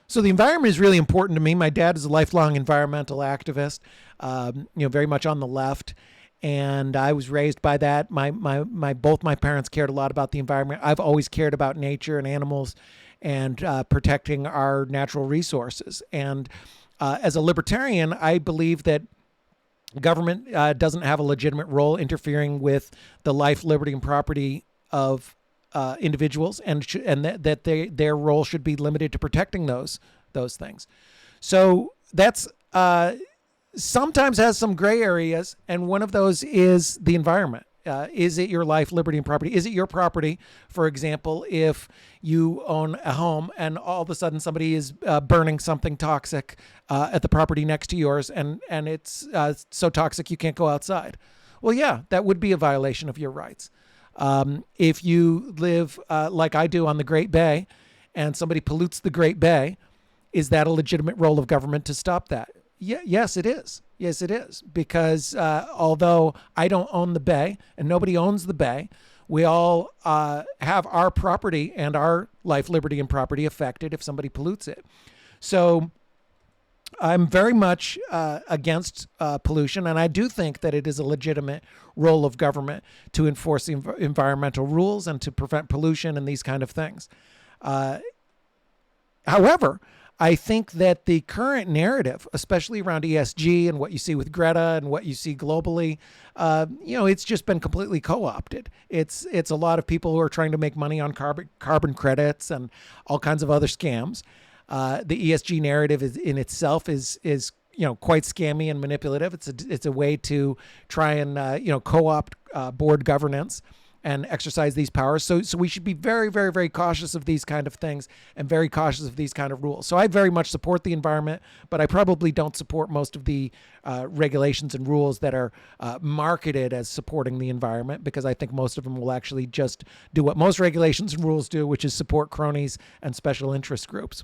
So the environment is really important to me. My dad is a lifelong environmental activist, very much on the left. And I was raised by that. Both my parents cared a lot about the environment. I've always cared about nature and animals and protecting our natural resources. And as a libertarian, I believe that government doesn't have a legitimate role interfering with the life, liberty, and property of individuals, and that their role should be limited to protecting those things. So that's sometimes has some gray areas, and one of those is the environment. Is it your life, liberty, and property? Is it your property? For example, if you own a home and all of a sudden somebody is burning something toxic at the property next to yours, and it's so toxic you can't go outside. Well, yeah, that would be a violation of your rights. If you live like I do on the Great Bay and somebody pollutes the Great Bay, is that a legitimate role of government to stop that? Yes, it is. Yes, it is. Because although I don't own the bay and nobody owns the bay, we all have our property and our life, liberty, and property affected if somebody pollutes it. So I'm very much against pollution, and I do think that it is a legitimate role of government to enforce the environmental rules and to prevent pollution and these kind of things. However, I think that the current narrative, especially around ESG and what you see with Greta and what you see globally, it's just been completely co-opted. It's a lot of people who are trying to make money on carbon credits and all kinds of other scams. The ESG narrative in itself is quite scammy and manipulative. It's a way to try and co-opt board governance and exercise these powers. So we should be very, very, very cautious of these kind of things and very cautious of these kind of rules. So I very much support the environment, but I probably don't support most of the regulations and rules that are marketed as supporting the environment, because I think most of them will actually just do what most regulations and rules do, which is support cronies and special interest groups.